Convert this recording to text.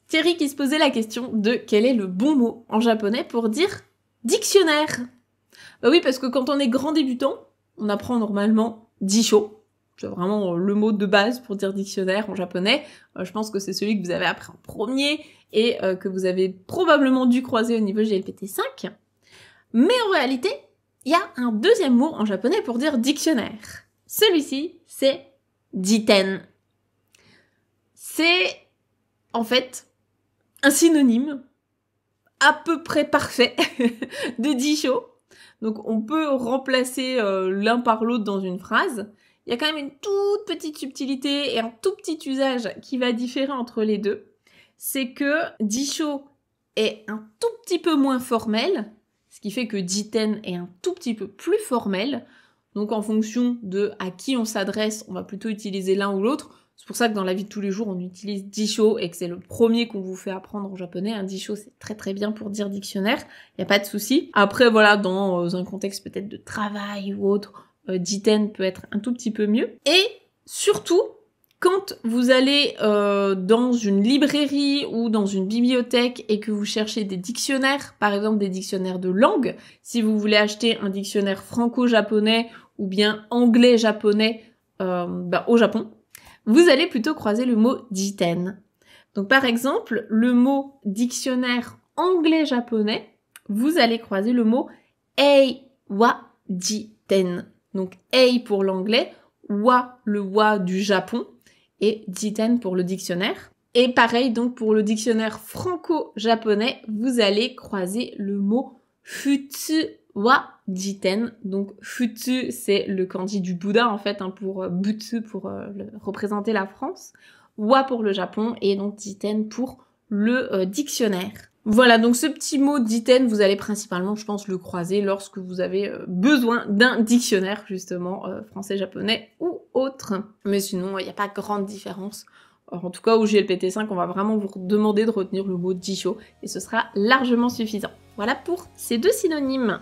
Thierry qui se posait la question de quel est le bon mot en japonais pour dire dictionnaire. Bah oui, parce que quand on est grand débutant, on apprend normalement disho. C'est vraiment le mot de base pour dire dictionnaire en japonais. Je pense que c'est celui que vous avez appris en premier et que vous avez probablement dû croiser au niveau GLPT 5. Mais en réalité, il y a un deuxième mot en japonais pour dire dictionnaire. Celui-ci, c'est jiten. C'est en fait un synonyme à peu près parfait de disho. Donc on peut remplacer l'un par l'autre dans une phrase. Il y a quand même une toute petite subtilité et un tout petit usage qui va différer entre les deux. C'est que disho est un tout petit peu moins formel, ce qui fait que jiten est un tout petit peu plus formel. Donc en fonction de à qui on s'adresse, on va plutôt utiliser l'un ou l'autre. C'est pour ça que dans la vie de tous les jours, on utilise disho et que c'est le premier qu'on vous fait apprendre en japonais. Un disho, c'est très très bien pour dire dictionnaire, il n'y a pas de souci. Après, voilà, dans un contexte peut-être de travail ou autre, jiten peut être un tout petit peu mieux. Et surtout, quand vous allez dans une librairie ou dans une bibliothèque et que vous cherchez des dictionnaires, par exemple des dictionnaires de langue, si vous voulez acheter un dictionnaire franco-japonais ou bien anglais-japonais au Japon, vous allez plutôt croiser le mot jiten. Donc par exemple, le mot dictionnaire anglais-japonais, vous allez croiser le mot ei wa jiten. Donc ei pour l'anglais, wa le wa du Japon et jiten pour le dictionnaire. Et pareil donc pour le dictionnaire franco-japonais, vous allez croiser le mot futsu wa jiten. Donc futsu c'est le kanji du Bouddha en fait pour butsu pour représenter la France, wa pour le Japon et donc jiten pour le dictionnaire. Voilà, donc ce petit mot jiten, vous allez principalement, je pense, le croiser lorsque vous avez besoin d'un dictionnaire, justement, français-japonais ou autre. Mais sinon, il n'y a pas grande différence. En tout cas, au GLPT5, on va vraiment vous demander de retenir le mot disho, et ce sera largement suffisant. Voilà pour ces deux synonymes.